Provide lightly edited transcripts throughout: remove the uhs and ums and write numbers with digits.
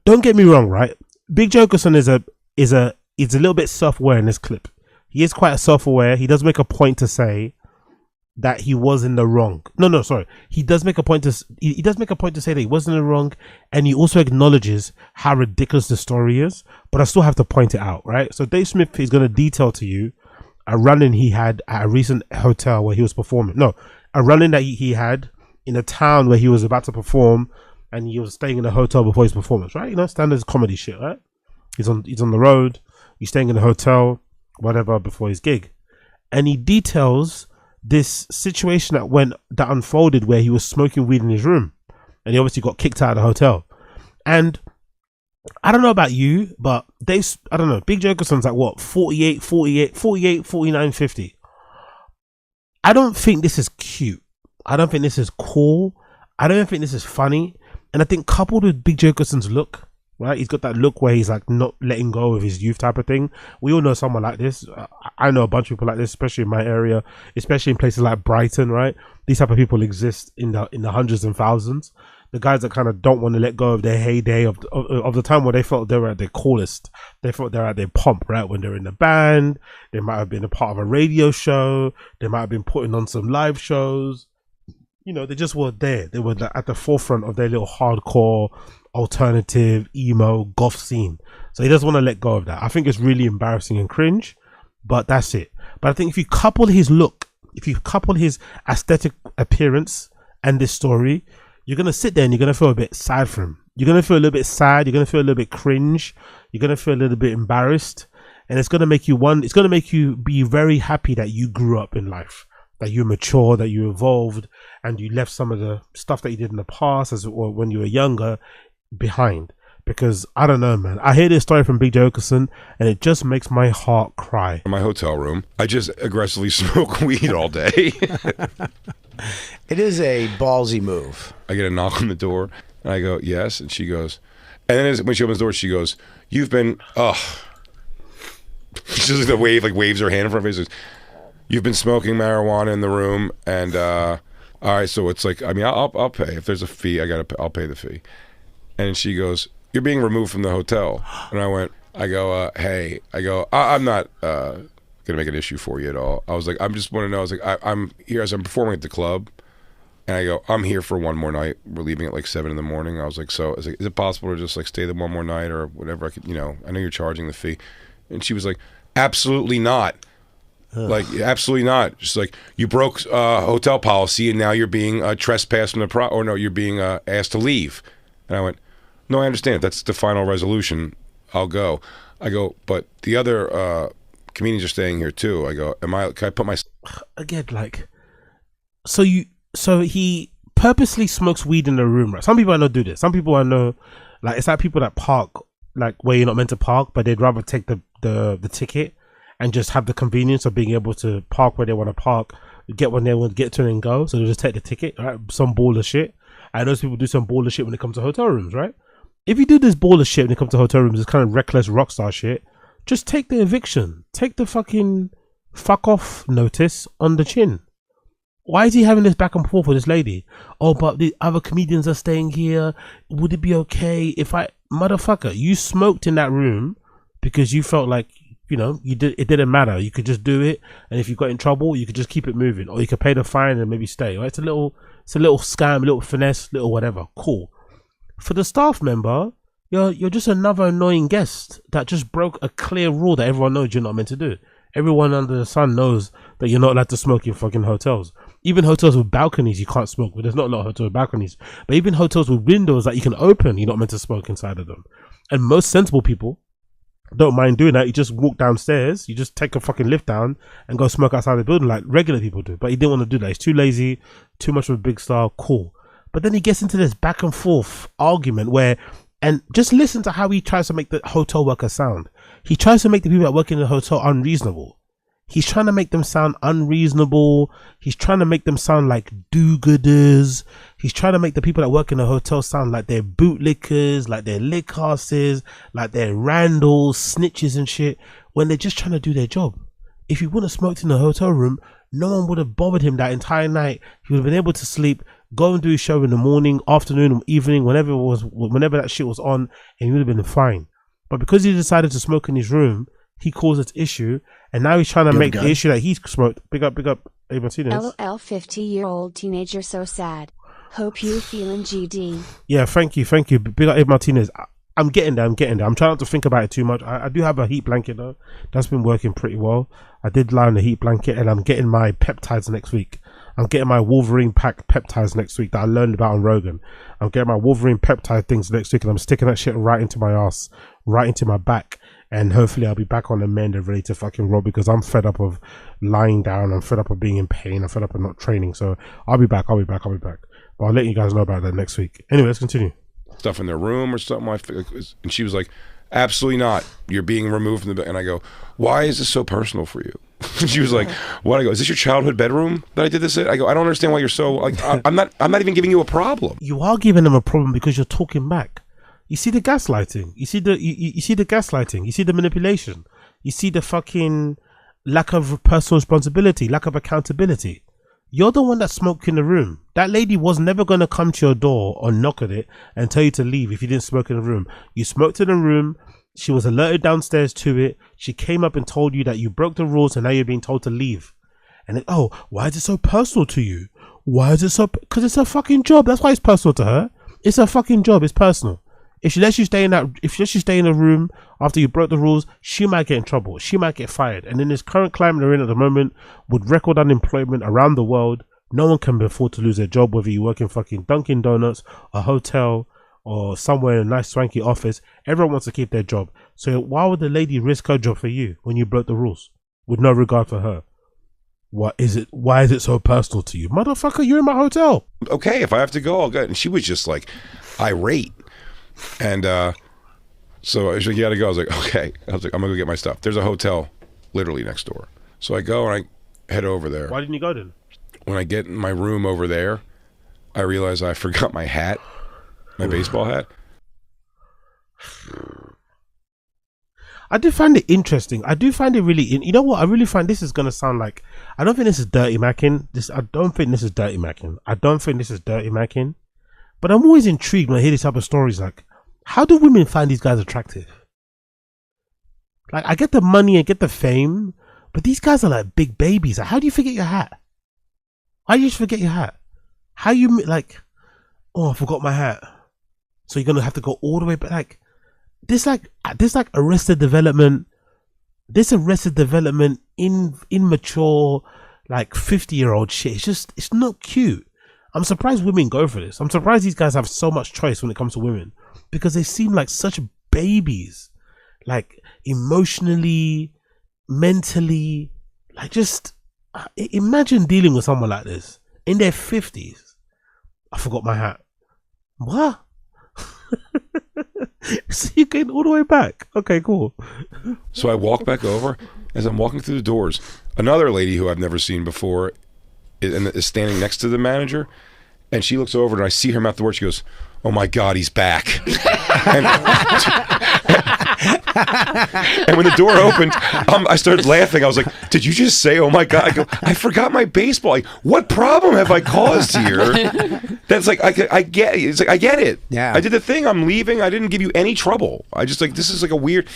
don't get me wrong, right? Big Jokerson is a little bit self-aware in this clip. He is quite self-aware. He does make a point to say that he was in the wrong. No, sorry. He does make a point to say that he wasn't in the wrong, and he also acknowledges how ridiculous the story is. But I still have to point it out, right? So Dave Smith is going to detail to you a run-in he had at a recent hotel where he was performing. No, a run-in that he had in a town where he was about to perform, and he was staying in a hotel before his performance, right? You know, standard comedy shit, right? He's on the road. He's staying in a hotel, whatever, before his gig, and he details this situation that unfolded where he was smoking weed in his room, and he obviously got kicked out of the hotel. And I don't know about you, but I don't know, Big Jokerson's like what, 48, 49, 50. I don't think this is cute. I don't think this is cool. I don't think this is funny. And I think coupled with Big Jokerson's look, right? He's got that look where he's like not letting go of his youth type of thing. We all know someone like this. I know a bunch of people like this, especially in my area, especially in places like Brighton, right? These type of people exist in the hundreds and thousands. The guys that kind of don't want to let go of their heyday of the time where they felt they were at their coolest. They felt they were at their pomp, right? When they're in the band, they might have been a part of a radio show. They might have been putting on some live shows. You know, they just were there. They were at the forefront of their little hardcore, alternative, emo, goth scene. So he doesn't want to let go of that. I think it's really embarrassing and cringe, but that's it. But I think if you couple his look, if you couple his aesthetic appearance and this story, you're going to sit there and you're going to feel a bit sad for him. You're going to feel a little bit sad. You're going to feel a little bit cringe. You're going to feel a little bit embarrassed. And it's going to make you be very happy that you grew up in life, that you matured, that you evolved, and you left some of the stuff that you did in the past or when you were younger behind. Because I don't know, man, I hear this story from Big Jokerson and it just makes my heart cry. In my hotel room, I just aggressively smoke weed all day. It is a ballsy move. I get a knock on the door and I go, yes, and she goes, and then when she opens the door, she goes, you've been, she does the wave, like waves her hand in front of her face. You've been smoking marijuana in the room, and all right, so it's like, I mean, I'll pay. If there's a fee, I'll pay the fee. And she goes, you're being removed from the hotel. And I go, hey, I'm not gonna make an issue for you at all. I was like, I just want to know. I was like, I'm here as I'm performing at the club, and I go, I'm here for one more night. We're leaving at like 7 in the morning. I was like, is it possible to just like stay there one more night or whatever? I could, you know, I know you're charging the fee. And she was like, absolutely not. Like, absolutely not. Just like, you broke hotel policy and now you're being trespassed from the you're being asked to leave. And I went, no, I understand. That's the final resolution. I'll go. I go, but the other comedians are staying here too. I go, can I put my... Again, like, so he purposely smokes weed in the room, right? Some people I know do this. Some people I know, like, it's like people that park, like, where you're not meant to park, but they'd rather take the ticket and just have the convenience of being able to park where they want to park, get when they want to get to and go. So they'll just take the ticket, right? Some baller shit. I know people do some baller shit when it comes to hotel rooms, right? If you do this baller shit when it comes to hotel rooms, this kind of reckless rockstar shit, just take the eviction. Take the fucking fuck off notice on the chin. Why is he having this back and forth with this lady? Oh, but the other comedians are staying here. Would it be okay if motherfucker, you smoked in that room because you felt like, you know, it didn't matter. You could just do it, and if you got in trouble, you could just keep it moving, or you could pay the fine and maybe stay. Right? It's a little scam, a little finesse, little whatever. Cool. For the staff member, you're just another annoying guest that just broke a clear rule that everyone knows you're not meant to do. Everyone under the sun knows that you're not allowed to smoke in fucking hotels. Even hotels with balconies, you can't smoke. But there's not a lot of hotels with balconies. But even hotels with windows that you can open, you're not meant to smoke inside of them. And most sensible people don't mind doing that. You just walk downstairs, you just take a fucking lift down and go smoke outside the building like regular people do. But he didn't want to do that. He's too lazy, too much of a big star. Cool. But then he gets into this back and forth argument where, and just listen to how he tries to make the hotel workers sound. He tries to make the people that work in the hotel unreasonable. He's trying to make them sound unreasonable. He's trying to make them sound like do-gooders. He's trying to make the people that work in the hotel sound like they're bootlickers, like they're lick asses, like they're Randalls, snitches and shit, when they're just trying to do their job. If he wouldn't have smoked in the hotel room, no one would have bothered him that entire night. He would have been able to sleep, Go and do his show in the morning, afternoon, evening, whenever that shit was on, and he would have been fine. But because he decided to smoke in his room, he caused its issue, and now he's trying to make the issue that he's smoked. Big up, Abe Martinez. LOL 50-year-old teenager so sad. Hope you feeling GD. Yeah, thank you. Big up Abe Martinez. I'm getting there. I'm trying not to think about it too much. I do have a heat blanket though. That's been working pretty well. I did lie on the heat blanket, and I'm getting my peptides next week. I'm getting my Wolverine pack peptides next week that I learned about on Rogan. I'm getting my Wolverine peptide things next week, and I'm sticking that shit right into my ass, right into my back. And hopefully I'll be back on the mend and ready to fucking roll, because I'm fed up of lying down. I'm fed up of being in pain. I'm fed up of not training. So I'll be back. But I'll let you guys know about that next week. Anyway, let's continue. Stuff in their room or something. And she was like, absolutely not. You're being removed from the bed. And I go, why is this so personal for you? She was like, what? I go, is this your childhood bedroom that I did this in? I go, I don't understand why you're so like, I'm not even giving you a problem. You are giving them a problem because you're talking back. You see the gaslighting. You see the gaslighting. You see the manipulation. You see the fucking lack of personal responsibility, lack of accountability. You're the one that smoked in the room. That lady was never going to come to your door or knock at it and tell you to leave if you didn't smoke in the room. You smoked in the room. She was alerted downstairs to it. She came up and told you that you broke the rules, and now you're being told to leave. And then, oh, why is it so personal to you? Why is it so? Because it's her fucking job. That's why it's personal to her. It's her fucking job. It's personal. If she lets you stay in the room after you broke the rules, she might get in trouble. She might get fired. And in this current climate we're in at the moment, with record unemployment around the world, no one can afford to lose their job, whether you work in fucking Dunkin' Donuts, a hotel, or somewhere in a nice swanky office. Everyone wants to keep their job. So why would the lady risk her job for you when you broke the rules with no regard for her? What is it? Why is it so personal to you? Motherfucker, you're in my hotel. Okay, if I have to go, I'll go. And she was just like irate. And so I was like, you gotta go. I was like, okay. I was like, I'm gonna go get my stuff. There's a hotel literally next door. So I go and I head over there. Why didn't you go then? When I get in my room over there, I realize I forgot my hat, my baseball hat. I do find it interesting. I do find it really, you know what? I really find this is going to sound like, I don't think this is dirty macking. I don't think this is dirty macking. But I'm always intrigued when I hear these type of stories. Like, how do women find these guys attractive? Like, I get the money, I get the fame, but these guys are like big babies. Like, how do you forget your hat? Why do you just forget your hat? How you like, oh, I forgot my hat. So you're going to have to go all the way back. Like, this Arrested Development, immature, like 50-year-old shit. It's not cute. I'm surprised women go for this. I'm surprised these guys have so much choice when it comes to women, because they seem like such babies, like emotionally, mentally, like just imagine dealing with someone like this in their 50s. I forgot my hat. What? So you're getting all the way back. Okay, cool. So I walk back over. As I'm walking through the doors, another lady who I've never seen before is standing next to the manager, and she looks over and I see her mouth the word. She goes, "Oh my God, he's back!" and when the door opened, I started laughing. I was like, "Did you just say, oh my God?" I go, "I forgot my baseball. Like, what problem have I caused here?" That's like, I get it. It's like, I get it. Yeah. I did the thing. I'm leaving. I didn't give you any trouble. I just like, this is like a weird.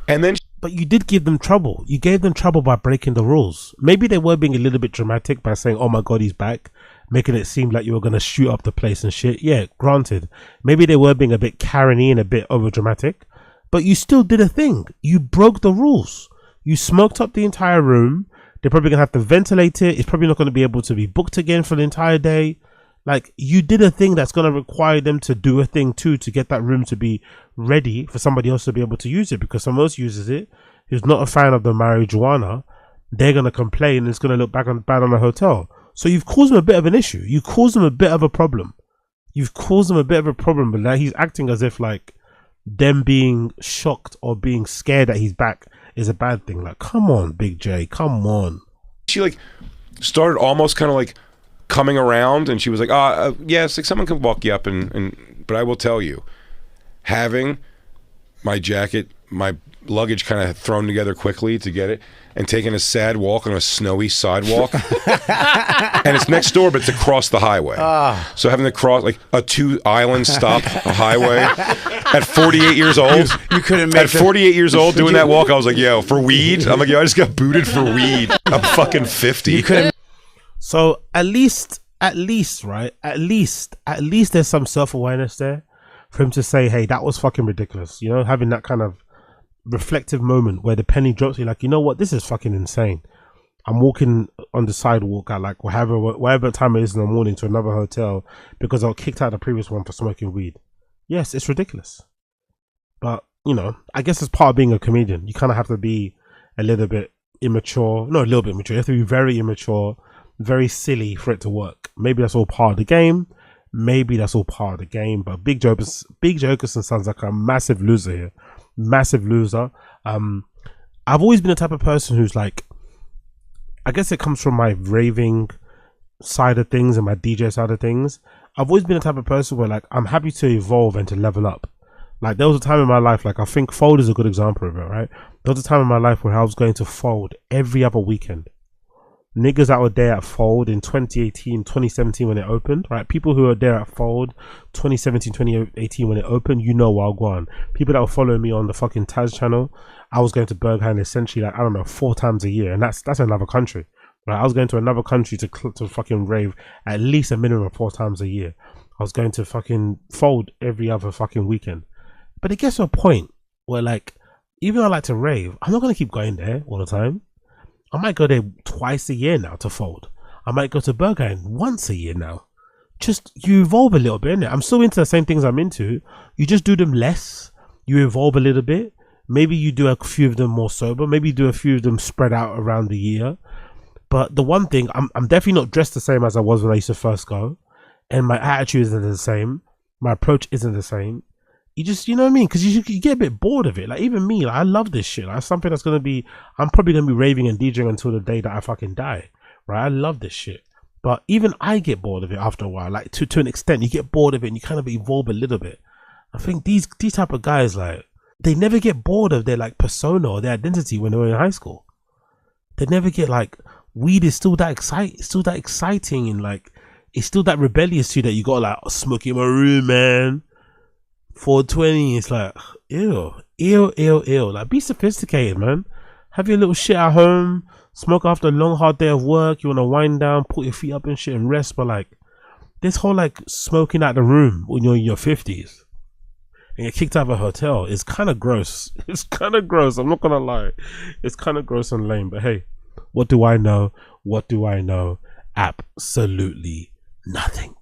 And then. But you did give them trouble. You gave them trouble by breaking the rules. Maybe they were being a little bit dramatic by saying, "Oh my God, he's back," making it seem like you were going to shoot up the place and shit. Yeah, granted. Maybe they were being a bit Karen-y and a bit over dramatic, but you still did a thing. You broke the rules. You smoked up the entire room. They're probably going to have to ventilate it. It's probably not going to be able to be booked again for the entire day. Like, you did a thing that's going to require them to do a thing too, to get that room to be ready for somebody else to be able to use it, because someone else uses it who's not a fan of the marijuana. They're going to complain and it's going to look bad on the hotel. So you've caused them a bit of an issue. You caused them a bit of a problem. But now he's acting as if like them being shocked or being scared that he's back is a bad thing. Like, come on, Big J, come on. She like started almost kind of like coming around, and she was like, yes, like someone can walk you up, but I will tell you, having my jacket, my luggage kind of thrown together quickly to get it, and taking a sad walk on a snowy sidewalk. And it's next door, but it's across the highway. So having to cross like a 2-island stop highway at 48 years old. You couldn't make At 48 years old doing that walk, I was like, yo, for weed? I'm like, yo, I just got booted for weed. I'm fucking 50. You couldn't. So at least, right? At least there's some self-awareness there for him to say, hey, that was fucking ridiculous. You know, having that kind of reflective moment where the penny drops, you're like, you know what, this is fucking insane. I'm walking on the sidewalk at like whatever time it is in the morning to another hotel because I got kicked out of the previous one for smoking weed. Yes, it's ridiculous. But, you know, I guess it's part of being a comedian. You kind of have to be a little bit immature. No, a little bit mature. You have to be very immature, very silly for it to work. Maybe that's all part of the game. But Big Oakerson sounds like a massive loser here. Massive loser. I've always been the type of person who's like, I guess it comes from my raving side of things and my DJ side of things. I've always been the type of person where like I'm happy to evolve and to level up. Like there was a time in my life, like I think Fold is a good example of it, right? There was a time in my life where I was going to Fold every other weekend. Niggas that were there at Fold in 2018, 2017 when it opened, right? People who were there at Fold 2017, 2018 when it opened, you know Wagwan. People that were following me on the fucking Taz channel, I was going to Berghain essentially like, I don't know, 4 times a year. And that's another country, right? I was going to another country to fucking rave at least a minimum of 4 times a year. I was going to fucking Fold every other fucking weekend. But it gets to a point where like, even though I like to rave, I'm not going to keep going there all the time. I might go there twice a year now to Fold. I might go to Berghain once a year now. Just, you evolve a little bit, innit? I'm still into the same things I'm into. You just do them less. You evolve a little bit. Maybe you do a few of them more sober. Maybe you do a few of them spread out around the year. But the one thing, I'm definitely not dressed the same as I was when I used to first go. And my attitude isn't the same. My approach isn't the same. You just, you know what I mean? Because you get a bit bored of it. Like, even me, like, I love this shit. Like, something that's going to be, I'm probably going to be raving and DJing until the day that I fucking die. Right? I love this shit. But even I get bored of it after a while. Like, to an extent, you get bored of it and you kind of evolve a little bit. I think these type of guys, like, they never get bored of their, like, persona or their identity when they were in high school. They never get, like, weed is still that exciting and, like, it's still that rebellious to you that you got, like, smoke in my room, man. 420, it's like, ew. Like, be sophisticated, man. Have your little shit at home, smoke after a long hard day of work, you want to wind down, put your feet up and shit and rest. But like, this whole like smoking out the room when you're in your 50s and you're kicked out of a hotel is kind of gross. It's kind of gross, I'm not gonna lie. It's kind of gross and lame. But hey, what do I know? Absolutely nothing.